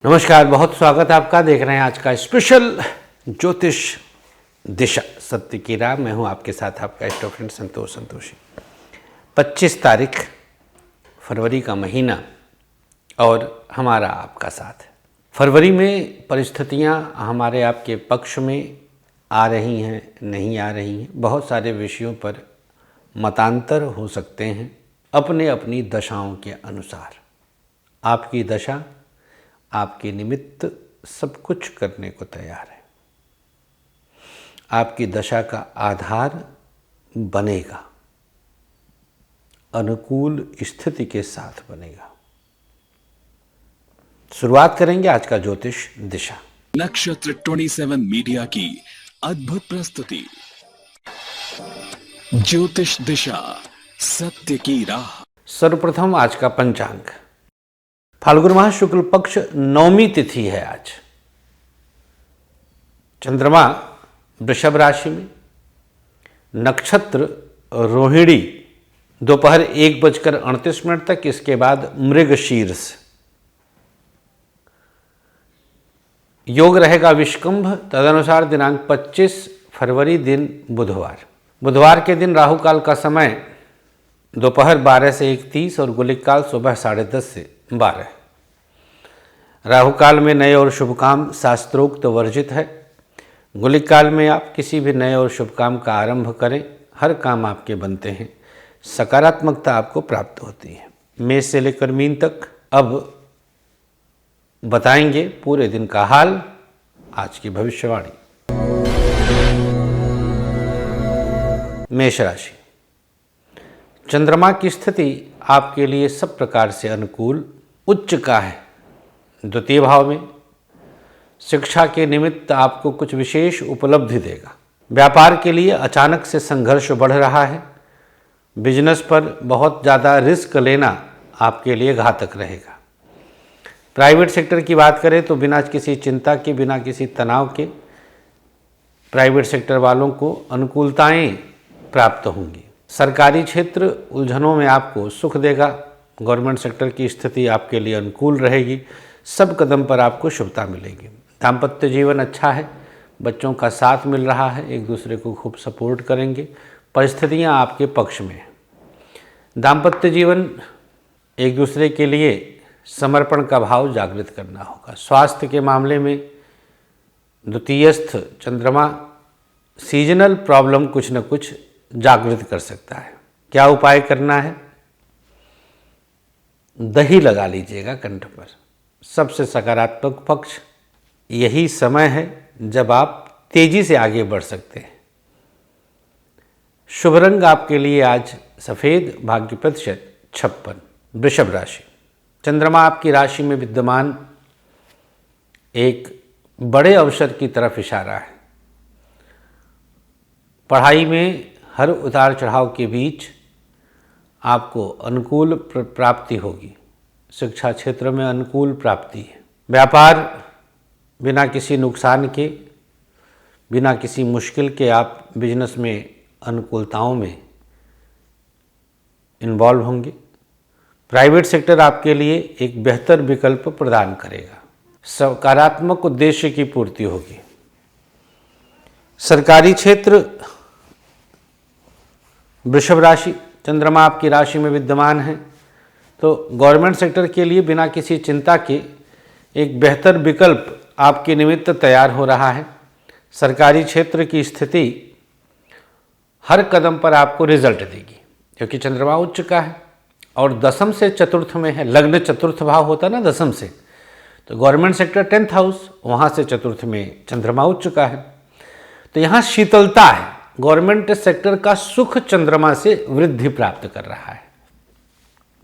नमस्कार, बहुत स्वागत है आपका। देख रहे हैं आज का स्पेशल ज्योतिष दिशा सत्य की राह। मैं हूं आपके साथ आपका स्टूडेंट संतोषी। 25 तारीख फरवरी का महीना और हमारा आपका साथ है। फरवरी में परिस्थितियां हमारे आपके पक्ष में आ रही हैं, नहीं आ रही हैं। बहुत सारे विषयों पर मतांतर हो सकते हैं अपने अपनी दशाओं के अनुसार। आपकी दशा आपके निमित्त सब कुछ करने को तैयार है। आपकी दशा का आधार बनेगा, अनुकूल स्थिति के साथ बनेगा। शुरुआत करेंगे आज का ज्योतिष दिशा। नक्षत्र 27 मीडिया की अद्भुत प्रस्तुति ज्योतिष दिशा सत्य की राह। सर्वप्रथम आज का पंचांग। फाल्गुन माह शुक्ल पक्ष 9वीं तिथि है आज। चंद्रमा वृषभ राशि में, नक्षत्र रोहिणी दोपहर 1:38 तक, इसके बाद मृगशीर्ष। योग रहेगा विषकुंभ, तदनुसार दिनांक 25 फरवरी दिन बुधवार। बुधवार के दिन राहु काल का समय दोपहर 12 से 1:30 और गुलिक काल सुबह 10:30 से 12। राहु काल में नए और शुभ काम शास्त्रोक्त वर्जित है। गुलिक काल में आप किसी भी नए और शुभ काम का आरंभ करें, हर काम आपके बनते हैं, सकारात्मकता आपको प्राप्त होती है। मेष से लेकर मीन तक अब बताएंगे पूरे दिन का हाल, आज की भविष्यवाणी। मेष राशि। चंद्रमा की स्थिति आपके लिए सब प्रकार से अनुकूल उच्च का है। द्वितीय भाव में शिक्षा के निमित्त आपको कुछ विशेष उपलब्धि देगा। व्यापार के लिए अचानक से संघर्ष बढ़ रहा है। बिजनेस पर बहुत ज़्यादा रिस्क लेना आपके लिए घातक रहेगा। प्राइवेट सेक्टर की बात करें तो बिना किसी चिंता के, बिना किसी तनाव के प्राइवेट सेक्टर वालों को अनुकूलताएं प्राप्त होंगी। सरकारी क्षेत्र उलझनों में आपको सुख देगा। गवर्नमेंट सेक्टर की स्थिति आपके लिए अनुकूल रहेगी। सब कदम पर आपको शुभता मिलेगी। दाम्पत्य जीवन अच्छा है, बच्चों का साथ मिल रहा है, एक दूसरे को खूब सपोर्ट करेंगे, परिस्थितियां आपके पक्ष में हैं। दाम्पत्य जीवन एक दूसरे के लिए समर्पण का भाव जागृत करना होगा। स्वास्थ्य के मामले में द्वितीयस्थ चंद्रमा सीजनल प्रॉब्लम कुछ न कुछ जागृत कर सकता है। क्या उपाय करना है? दही लगा लीजिएगा कंठ पर। सबसे सकारात्मक पक्ष यही समय है जब आप तेजी से आगे बढ़ सकते हैं। शुभ रंग आपके लिए आज सफ़ेद, भाग्य प्रतिशत 56। वृषभ राशि। चंद्रमा आपकी राशि में विद्यमान एक बड़े अवसर की तरफ इशारा है। पढ़ाई में हर उतार चढ़ाव के बीच आपको अनुकूल प्राप्ति होगी। शिक्षा क्षेत्र में अनुकूल प्राप्ति है। व्यापार बिना किसी नुकसान के, बिना किसी मुश्किल के आप बिजनेस में अनुकूलताओं में इन्वॉल्व होंगे। प्राइवेट सेक्टर आपके लिए एक बेहतर विकल्प प्रदान करेगा। सकारात्मक उद्देश्य की पूर्ति होगी। सरकारी क्षेत्र वृषभ राशि, चंद्रमा आपकी राशि में विद्यमान है तो गवर्नमेंट सेक्टर के लिए बिना किसी चिंता के एक बेहतर विकल्प आपके निमित्त तैयार हो रहा है। सरकारी क्षेत्र की स्थिति हर कदम पर आपको रिजल्ट देगी, क्योंकि चंद्रमा उच्च का है और दशम से चतुर्थ में है। लग्न चतुर्थ भाव होता है ना दशम से, तो गवर्नमेंट सेक्टर 10th हाउस, वहाँ से चतुर्थ में चंद्रमा उच्च का है। तो यहाँ शीतलता है। गवर्नमेंट सेक्टर का सुख चंद्रमा से वृद्धि प्राप्त कर रहा है।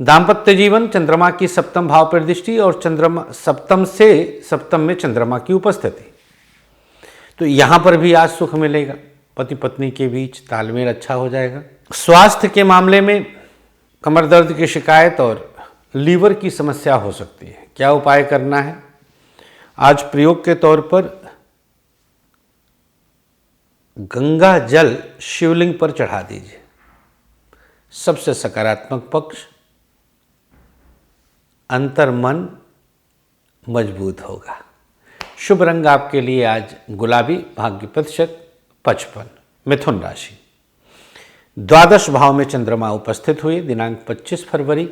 दाम्पत्य जीवन, चंद्रमा की सप्तम भाव पर दृष्टि और चंद्रमा सप्तम से सप्तम में चंद्रमा की उपस्थिति, तो यहाँ पर भी आज सुख मिलेगा। पति पत्नी के बीच तालमेल अच्छा हो जाएगा। स्वास्थ्य के मामले में कमर दर्द की शिकायत और लीवर की समस्या हो सकती है। क्या उपाय करना है? आज प्रयोग के तौर पर गंगा जल शिवलिंग पर चढ़ा दीजिए। सबसे सकारात्मक पक्ष अंतर्मन मजबूत होगा। शुभ रंग आपके लिए आज गुलाबी, भाग्य प्रतिशत 55। मिथुन राशि, द्वादश भाव में चंद्रमा उपस्थित हुए दिनांक 25 फरवरी।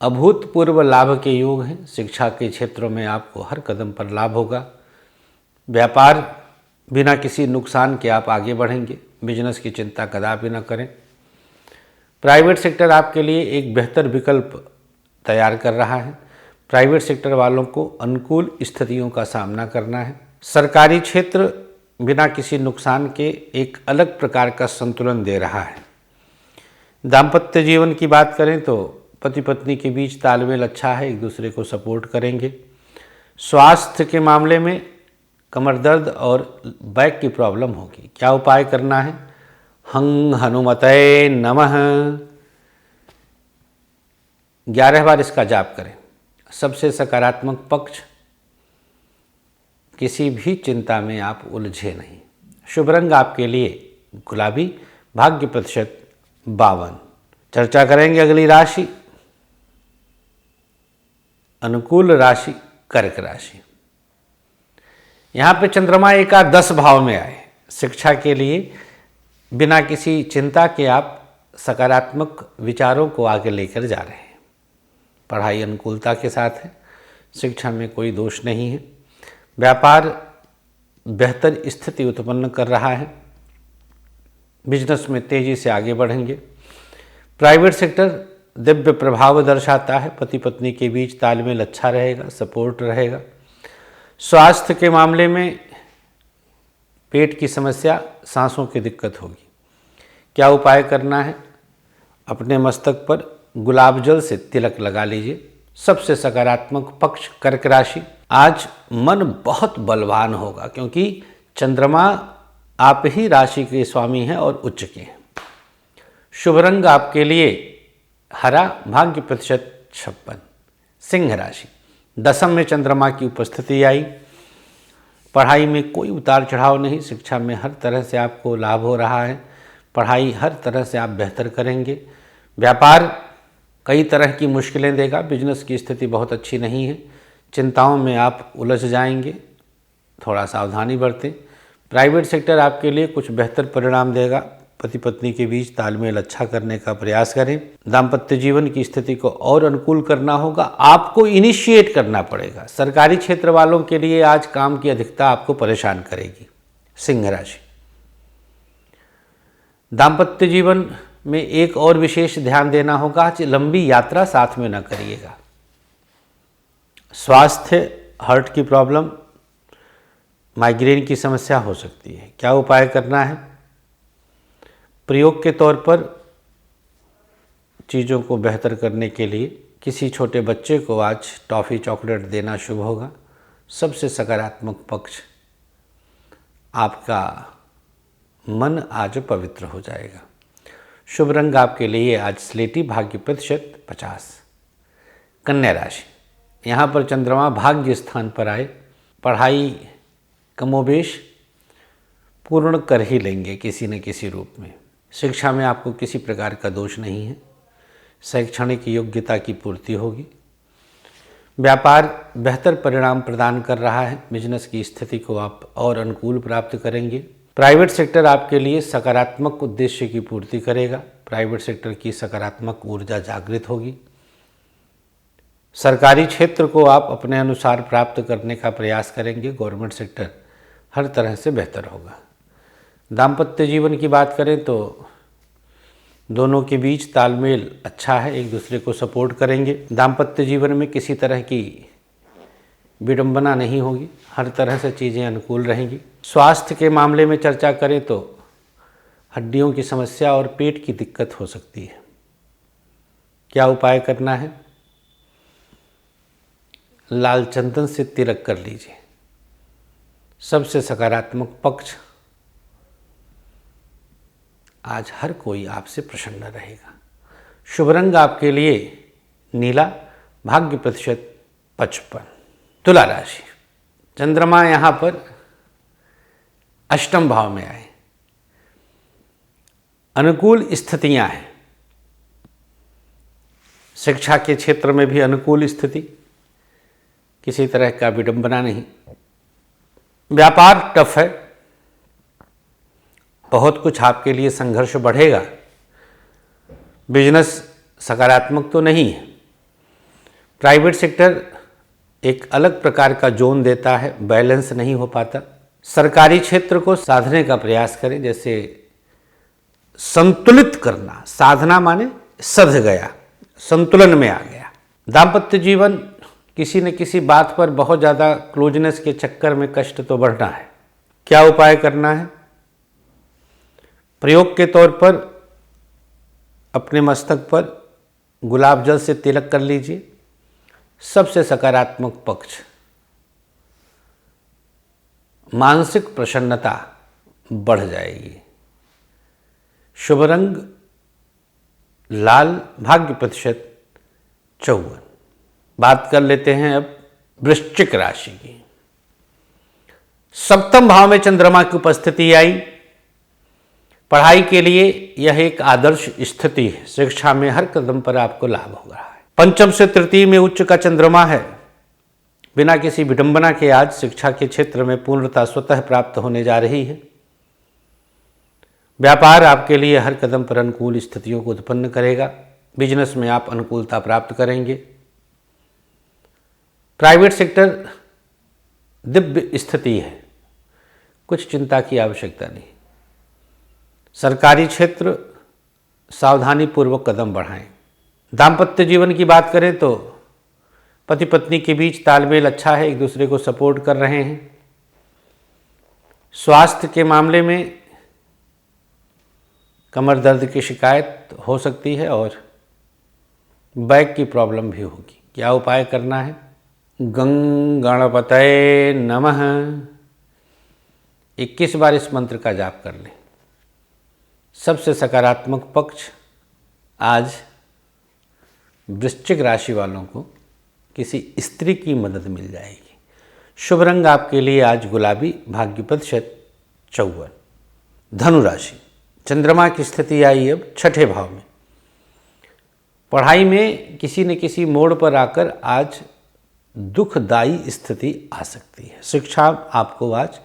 अभूतपूर्व लाभ के योग हैं। शिक्षा के क्षेत्रों में आपको हर कदम पर लाभ होगा। व्यापार बिना किसी नुकसान के आप आगे बढ़ेंगे। बिजनेस की चिंता कदापि न करें। प्राइवेट सेक्टर आपके लिए एक बेहतर विकल्प तैयार कर रहा है। प्राइवेट सेक्टर वालों को अनुकूल स्थितियों का सामना करना है। सरकारी क्षेत्र बिना किसी नुकसान के एक अलग प्रकार का संतुलन दे रहा है। दाम्पत्य जीवन की बात करें तो पति पत्नी के बीच तालमेल अच्छा है, एक दूसरे को सपोर्ट करेंगे। स्वास्थ्य के मामले में कमर दर्द और बैक की प्रॉब्लम होगी। क्या उपाय करना है? हं हनुमते नमः 11 बार इसका जाप करें। सबसे सकारात्मक पक्ष, किसी भी चिंता में आप उलझे नहीं। शुभ रंग आपके लिए गुलाबी, भाग्य प्रतिशत 52। चर्चा करेंगे अगली राशि, अनुकूल राशि कर्क राशि। यहाँ पे चंद्रमा एकादश भाव में आए। शिक्षा के लिए बिना किसी चिंता के आप सकारात्मक विचारों को आगे लेकर जा रहे हैं। पढ़ाई अनुकूलता के साथ है। शिक्षा में कोई दोष नहीं है। व्यापार बेहतर स्थिति उत्पन्न कर रहा है। बिजनेस में तेजी से आगे बढ़ेंगे। प्राइवेट सेक्टर दिव्य प्रभाव दर्शाता है। पति पत्नी के बीच तालमेल अच्छा रहेगा, सपोर्ट रहेगा। स्वास्थ्य के मामले में पेट की समस्या, सांसों की दिक्कत होगी। क्या उपाय करना है? अपने मस्तक पर गुलाब जल से तिलक लगा लीजिए। सबसे सकारात्मक पक्ष कर्क राशि। आज मन बहुत बलवान होगा क्योंकि चंद्रमा आप ही राशि के स्वामी हैं और उच्च के हैं। शुभ रंग आपके लिए हरा, भाग्य प्रतिशत 56। सिंह राशि, दशम में चंद्रमा की उपस्थिति आई। पढ़ाई में कोई उतार चढ़ाव नहीं। शिक्षा में हर तरह से आपको लाभ हो रहा है। पढ़ाई हर तरह से आप बेहतर करेंगे। व्यापार कई तरह की मुश्किलें देगा। बिजनेस की स्थिति बहुत अच्छी नहीं है। चिंताओं में आप उलझ जाएंगे, थोड़ा सावधानी बरतें। प्राइवेट सेक्टर आपके लिए कुछ बेहतर परिणाम देगा। पति पत्नी के बीच तालमेल अच्छा करने का प्रयास करें। दाम्पत्य जीवन की स्थिति को और अनुकूल करना होगा। आपको इनिशिएट करना पड़ेगा। सरकारी क्षेत्र वालों के लिए आज काम की अधिकता आपको परेशान करेगी। सिंह राशि, दाम्पत्य जीवन में एक और विशेष ध्यान देना होगा। आज लंबी यात्रा साथ में न करिएगा। स्वास्थ्य, हार्ट की प्रॉब्लम, माइग्रेन की समस्या हो सकती है। क्या उपाय करना है? प्रयोग के तौर पर चीज़ों को बेहतर करने के लिए किसी छोटे बच्चे को आज टॉफ़ी चॉकलेट देना शुभ होगा। सबसे सकारात्मक पक्ष, आपका मन आज पवित्र हो जाएगा। शुभ रंग आपके लिए आज स्लेटी, भाग्य प्रतिशत 50। कन्या राशि, यहाँ पर चंद्रमा भाग्य स्थान पर आए। पढ़ाई कमोबेश पूर्ण कर ही लेंगे किसी न किसी रूप में। शिक्षा में आपको किसी प्रकार का दोष नहीं है। शैक्षणिक योग्यता की पूर्ति होगी। व्यापार बेहतर परिणाम प्रदान कर रहा है। बिजनेस की स्थिति को आप और अनुकूल प्राप्त करेंगे। प्राइवेट सेक्टर आपके लिए सकारात्मक उद्देश्य की पूर्ति करेगा। प्राइवेट सेक्टर की सकारात्मक ऊर्जा जागृत होगी। सरकारी क्षेत्र को आप अपने अनुसार प्राप्त करने का प्रयास करेंगे। गवर्नमेंट सेक्टर हर तरह से बेहतर होगा। दाम्पत्य जीवन की बात करें तो दोनों के बीच तालमेल अच्छा है, एक दूसरे को सपोर्ट करेंगे। दाम्पत्य जीवन में किसी तरह की विडंबना नहीं होगी। हर तरह से चीज़ें अनुकूल रहेंगी। स्वास्थ्य के मामले में चर्चा करें तो हड्डियों की समस्या और पेट की दिक्कत हो सकती है। क्या उपाय करना है? लाल चंदन से तिलक कर लीजिए। सबसे सकारात्मक पक्ष, आज हर कोई आपसे प्रसन्न रहेगा। शुभ रंग आपके लिए नीला, भाग्य प्रतिशत 55। तुला राशि, चंद्रमा यहाँ पर अष्टम भाव में आए। अनुकूल स्थितियां हैं। शिक्षा के क्षेत्र में भी अनुकूल स्थिति, किसी तरह का विडंबना नहीं। व्यापार टफ है, बहुत कुछ आपके लिए संघर्ष बढ़ेगा। बिजनेस सकारात्मक तो नहीं है। प्राइवेट सेक्टर एक अलग प्रकार का जोन देता है, बैलेंस नहीं हो पाता। सरकारी क्षेत्र को साधने का प्रयास करें, जैसे संतुलित करना। साधना माने सध गया, संतुलन में आ गया। दाम्पत्य जीवन किसी न किसी बात पर बहुत ज़्यादा क्लोजनेस के चक्कर में कष्ट तो बढ़ना है। क्या उपाय करना है? प्रयोग के तौर पर अपने मस्तक पर गुलाब जल से तिलक कर लीजिए। सबसे सकारात्मक पक्ष, मानसिक प्रसन्नता बढ़ जाएगी। शुभ रंग लाल, भाग्य प्रतिशत 54। बात कर लेते हैं अब वृश्चिक राशि की। सप्तम भाव में चंद्रमा की उपस्थिति आई। पढ़ाई के लिए यह एक आदर्श स्थिति है। शिक्षा में हर कदम पर आपको लाभ हो रहा है। पंचम से तृतीय में उच्च का चंद्रमा है। बिना किसी विडंबना के आज शिक्षा के क्षेत्र में पूर्णता स्वतः प्राप्त होने जा रही है। व्यापार आपके लिए हर कदम पर अनुकूल स्थितियों को उत्पन्न करेगा। बिजनेस में आप अनुकूलता प्राप्त करेंगे। प्राइवेट सेक्टर दिव्य स्थिति है, कुछ चिंता की आवश्यकता नहीं। सरकारी क्षेत्र सावधानी पूर्वक कदम बढ़ाएं। दाम्पत्य जीवन की बात करें तो पति पत्नी के बीच तालमेल अच्छा है, एक दूसरे को सपोर्ट कर रहे हैं। स्वास्थ्य के मामले में कमर दर्द की शिकायत हो सकती है और बैक की प्रॉब्लम भी होगी। क्या उपाय करना है? गं गणपतये नमः 21 बार इस मंत्र का जाप कर लें। सबसे सकारात्मक पक्ष, आज वृश्चिक राशि वालों को किसी स्त्री की मदद मिल जाएगी। शुभ रंग आपके लिए आज गुलाबी, भाग्य प्रतिशत 54। धनु राशि, चंद्रमा की स्थिति आई अब छठे भाव में। पढ़ाई में किसी न किसी मोड़ पर आकर आज दुखदायी स्थिति आ सकती है। शिक्षा आपको आज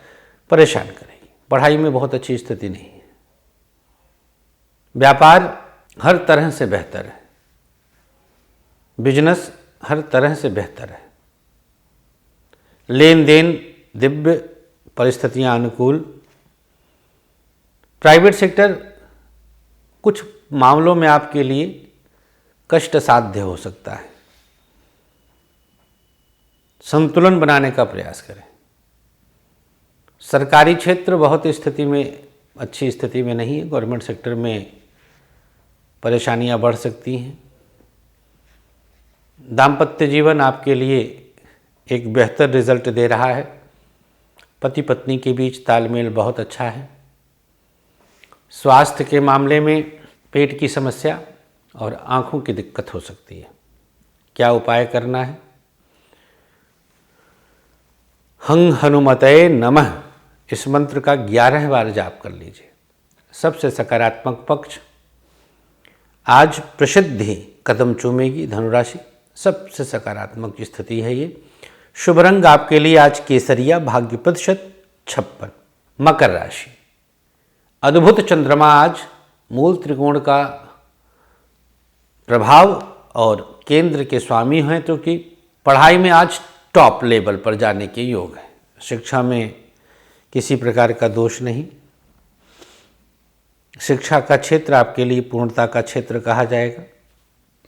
परेशान करेगी। पढ़ाई में बहुत अच्छी स्थिति नहीं है। व्यापार हर तरह से बेहतर है। बिजनेस हर तरह से बेहतर है। लेन देन दिव्य, परिस्थितियां अनुकूल। प्राइवेट सेक्टर कुछ मामलों में आपके लिए कष्ट साध्य हो सकता है। संतुलन बनाने का प्रयास करें। सरकारी क्षेत्र बहुत स्थिति में अच्छी स्थिति में नहीं है। गवर्नमेंट सेक्टर में परेशानियां बढ़ सकती हैं। दाम्पत्य जीवन आपके लिए एक बेहतर रिजल्ट दे रहा है। पति पत्नी के बीच तालमेल बहुत अच्छा है। स्वास्थ्य के मामले में पेट की समस्या और आँखों की दिक्कत हो सकती है। क्या उपाय करना है? हं हनुमतये नमः इस मंत्र का 11 बार जाप कर लीजिए। सबसे सकारात्मक पक्ष, आज प्रसिद्धि कदम चूमेगी। धनुराशि सबसे सकारात्मक स्थिति है ये। शुभ रंग आपके लिए आज केसरिया, भाग्य प्रतिशत 56। मकर राशि, अद्भुत चंद्रमा आज मूल त्रिकोण का प्रभाव और केंद्र के स्वामी हैं, तो कि पढ़ाई में आज टॉप लेवल पर जाने के योग है। शिक्षा में किसी प्रकार का दोष नहीं। शिक्षा का क्षेत्र आपके लिए पूर्णता का क्षेत्र कहा जाएगा।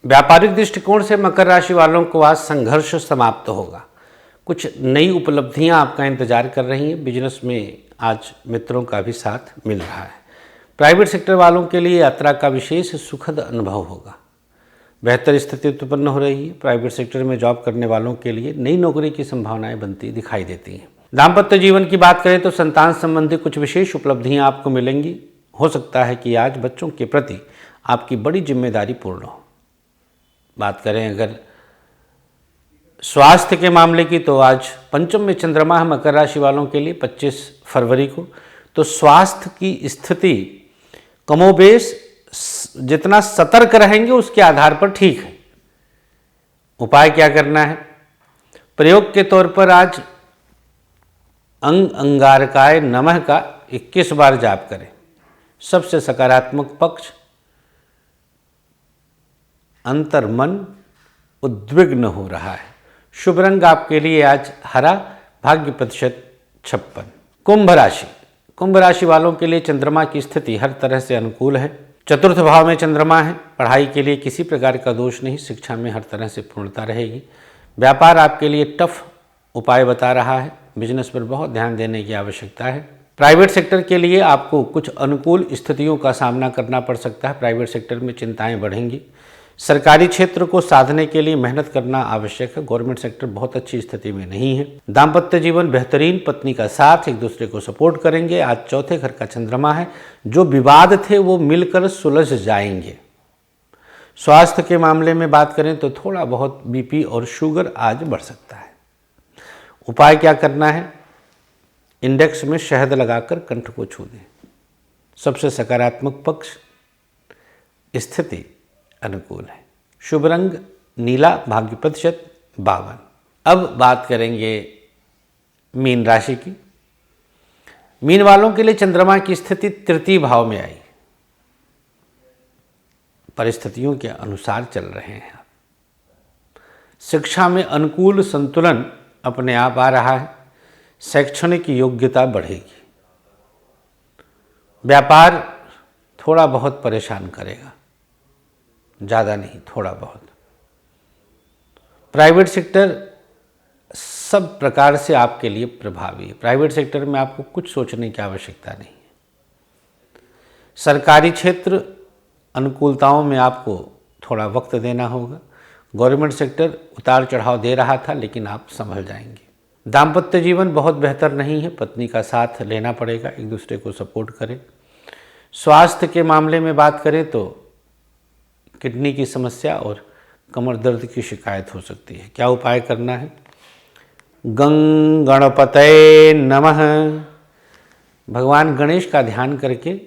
व्यापारिक दृष्टिकोण से मकर राशि वालों को आज संघर्ष समाप्त होगा। कुछ नई उपलब्धियां आपका इंतजार कर रही हैं। बिजनेस में आज मित्रों का भी साथ मिल रहा है। प्राइवेट सेक्टर वालों के लिए यात्रा का विशेष सुखद अनुभव होगा। बेहतर स्थिति उत्पन्न हो रही है। प्राइवेट सेक्टर में जॉब करने वालों के लिए नई नौकरी की संभावनाएं बनती दिखाई देती हैं। दाम्पत्य जीवन की बात करें तो संतान संबंधी कुछ विशेष उपलब्धियां आपको मिलेंगी। हो सकता है कि आज बच्चों के प्रति आपकी बड़ी जिम्मेदारी पूर्ण हो। बात करें अगर स्वास्थ्य के मामले की, तो आज पंचम में चंद्रमा है मकर राशि वालों के लिए 25 फरवरी को। तो स्वास्थ्य की स्थिति कमोबेश जितना सतर्क रहेंगे उसके आधार पर ठीक है। उपाय क्या करना है? प्रयोग के तौर पर आज अंगारकाय नमः का 21 बार जाप करें। सबसे सकारात्मक पक्ष, अंतर्मन उद्विग्न हो रहा है। शुभ रंग आपके लिए आज हरा, भाग्य प्रतिशत 56। कुंभ राशि, कुंभ राशि वालों के लिए चंद्रमा की स्थिति हर तरह से अनुकूल है। चतुर्थ भाव में चंद्रमा है। पढ़ाई के लिए किसी प्रकार का दोष नहीं, शिक्षा में हर तरह से पूर्णता रहेगी। व्यापार आपके लिए टफ उपाय बता रहा है। बिजनेस पर बहुत ध्यान देने की आवश्यकता है। प्राइवेट सेक्टर के लिए आपको कुछ अनुकूल स्थितियों का सामना करना पड़ सकता है। प्राइवेट सेक्टर में चिंताएं बढ़ेंगी। सरकारी क्षेत्र को साधने के लिए मेहनत करना आवश्यक है। गवर्नमेंट सेक्टर बहुत अच्छी स्थिति में नहीं है। दाम्पत्य जीवन बेहतरीन, पत्नी का साथ, एक दूसरे को सपोर्ट करेंगे। आज चौथे घर का चंद्रमा है। जो विवाद थे वो मिलकर सुलझ जाएंगे। स्वास्थ्य के मामले में बात करें तो थोड़ा बहुत बीपी और शुगर आज बढ़ सकता है। उपाय क्या करना है? इंडेक्स में शहद लगाकर कंठ को छू दें। सबसे सकारात्मक पक्ष, स्थिति अनुकूल है। शुभ रंग नीला, भाग्य प्रतिशत 52। अब बात करेंगे मीन राशि की। मीन वालों के लिए चंद्रमा की स्थिति तृतीय भाव में आई। परिस्थितियों के अनुसार चल रहे हैं आप। शिक्षा में अनुकूल संतुलन अपने आप आ रहा है। शैक्षणिक योग्यता बढ़ेगी। व्यापार थोड़ा बहुत परेशान करेगा, ज़्यादा नहीं, थोड़ा बहुत। प्राइवेट सेक्टर सब प्रकार से आपके लिए प्रभावी है। प्राइवेट सेक्टर में आपको कुछ सोचने की आवश्यकता नहीं है। सरकारी क्षेत्र अनुकूलताओं में आपको थोड़ा वक्त देना होगा। गवर्नमेंट सेक्टर उतार चढ़ाव दे रहा था, लेकिन आप संभल जाएंगे। दाम्पत्य जीवन बहुत बेहतर नहीं है। पत्नी का साथ लेना पड़ेगा, एक दूसरे को सपोर्ट करें। स्वास्थ्य के मामले में बात करें तो किडनी की समस्या और कमर दर्द की शिकायत हो सकती है। क्या उपाय करना है? गं गणपतये नमः। भगवान गणेश का ध्यान करके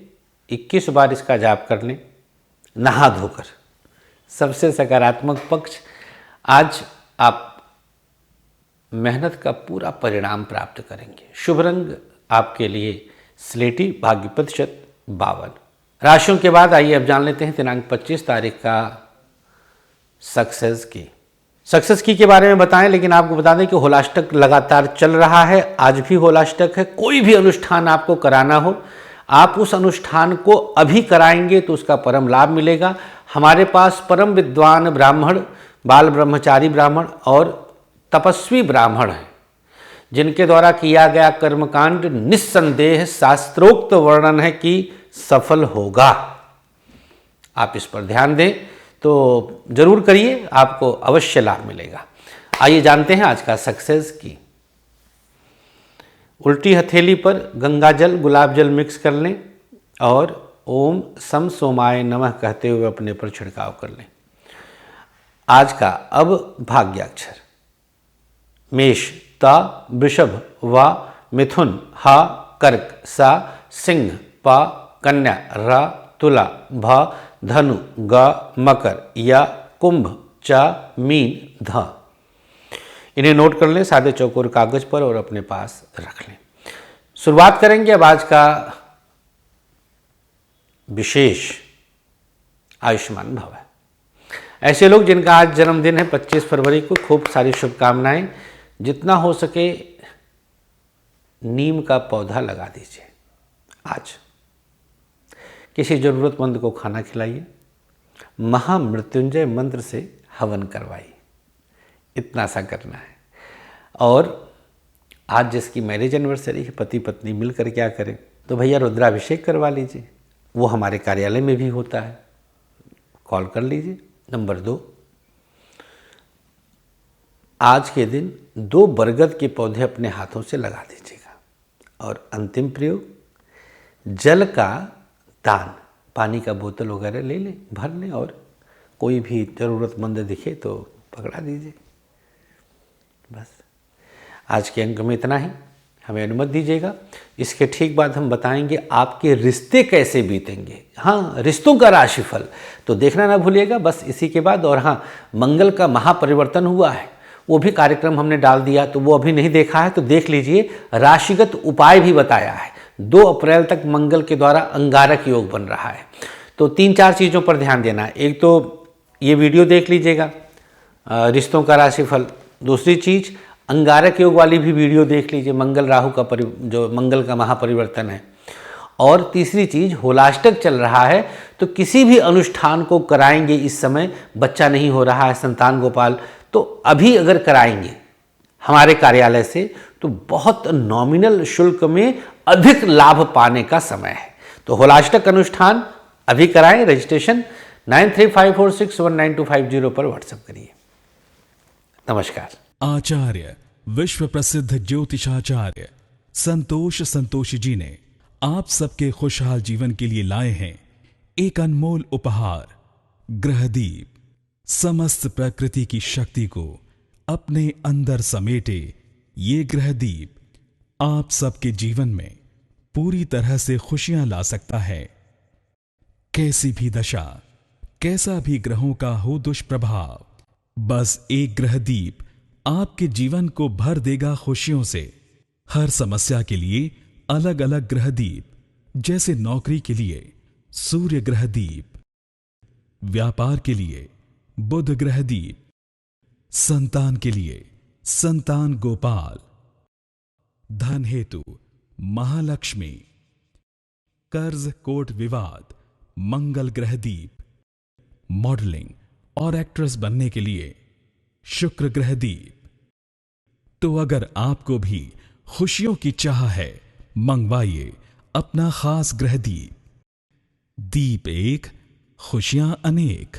21 बार इसका जाप कर लें, नहा धोकर। सबसे सकारात्मक पक्ष, आज आप मेहनत का पूरा परिणाम प्राप्त करेंगे। शुभ रंग आपके लिए स्लेटी, भाग्य प्रतिशत 52। राशियों के बाद आइए अब जान लेते हैं दिनांक 25 तारीख का सक्सेस की के बारे में बताएं। लेकिन आपको बता दें कि होलाष्टक लगातार चल रहा है। आज भी होलाष्टक है। कोई भी अनुष्ठान आपको कराना हो, आप उस अनुष्ठान को अभी कराएंगे तो उसका परम लाभ मिलेगा। हमारे पास परम विद्वान ब्राह्मण, बाल ब्रह्मचारी ब्राह्मण और तपस्वी ब्राह्मण हैं, जिनके द्वारा किया गया कर्मकांड निस्संदेह शास्त्रोक्त वर्णन है कि सफल होगा। आप इस पर ध्यान दें तो जरूर करिए, आपको अवश्य लाभ मिलेगा। आइए जानते हैं आज का सक्सेस की। उल्टी हथेली पर गंगा जल, गुलाब जल मिक्स कर लें और ओम सम सोमाय नमः कहते हुए अपने पर छिड़काव कर लें। आज का अब भाग्याक्षर मेष, ता, वृषभ, वा, मिथुन, हा, कर्क, सा, सिंह, पा, कन्या, रा, तुला, भा, धनु, ग, मकर, या, कुंभ, चा, मीन, ध। इन्हें नोट कर लें सादे चौकोर कागज पर और अपने पास रख लें। शुरुआत करेंगे अब आज का विशेष आयुष्मान भव है। ऐसे लोग जिनका आज जन्मदिन है 25 फरवरी को, खूब सारी शुभकामनाएं। जितना हो सके नीम का पौधा लगा दीजिए। आज किसी ज़रूरतमंद को खाना खिलाइए। महामृत्युंजय मंत्र से हवन करवाइए। इतना सा करना है। और आज जिसकी मैरिज एनिवर्सरी है, पति पत्नी मिलकर क्या करें, तो भैया रुद्राभिषेक करवा लीजिए। वो हमारे कार्यालय में भी होता है, कॉल कर लीजिए। नंबर 2, आज के दिन 2 बरगद के पौधे अपने हाथों से लगा दीजिएगा। और अंतिम प्रयोग, जल का दान, पानी का बोतल वगैरह ले लें, भर लें और कोई भी ज़रूरतमंद दिखे तो पकड़ा दीजिए। बस आज के अंक में इतना ही। हमें अनुमति दीजिएगा। इसके ठीक बाद हम बताएंगे आपके रिश्ते कैसे बीतेंगे। हाँ, रिश्तों का राशिफल तो देखना ना भूलिएगा। बस इसी के बाद, और हाँ, मंगल का महापरिवर्तन हुआ है, वो भी कार्यक्रम हमने डाल दिया, तो वो अभी नहीं देखा है तो देख लीजिए। राशिगत उपाय भी बताया है। 2 अप्रैल तक मंगल के द्वारा अंगारक योग बन रहा है, तो 3-4 चीज़ों पर ध्यान देना है। एक तो ये वीडियो देख लीजिएगा, रिश्तों का राशिफल। दूसरी चीज़, अंगारक योग वाली भी वीडियो देख लीजिए, मंगल राहु का जो मंगल का महापरिवर्तन है। और तीसरी चीज़, होलाष्टक चल रहा है, तो किसी भी अनुष्ठान को कराएंगे इस समय, बच्चा नहीं हो रहा है, संतान गोपाल, तो अभी अगर कराएंगे हमारे कार्यालय से तो बहुत नॉमिनल शुल्क में अधिक लाभ पाने का समय है। तो होलाष्टक अनुष्ठान अभी कराएं। रजिस्ट्रेशन 9354619250 पर व्हाट्सएप करिए। नमस्कार। आचार्य विश्व प्रसिद्ध ज्योतिषाचार्य संतोषी जी ने आप सबके खुशहाल जीवन के लिए लाए हैं एक अनमोल उपहार, ग्रहदीप। समस्त प्रकृति की शक्ति को अपने अंदर समेटे ये ग्रहदीप आप सबके जीवन में पूरी तरह से खुशियां ला सकता है। कैसी भी दशा, कैसा भी ग्रहों का हो दुष्प्रभाव, बस एक ग्रहदीप आपके जीवन को भर देगा खुशियों से। हर समस्या के लिए अलग अलग ग्रहदीप, जैसे नौकरी के लिए सूर्य ग्रहदीप, व्यापार के लिए बुध ग्रहदीप, संतान के लिए संतान गोपाल, धन हेतु महालक्ष्मी, कर्ज कोर्ट विवाद मंगल ग्रहदीप, मॉडलिंग और एक्ट्रेस बनने के लिए शुक्र ग्रहदीप। तो अगर आपको भी खुशियों की चाह है, मंगवाइए अपना खास ग्रहदीप। दीप एक, खुशियां अनेक।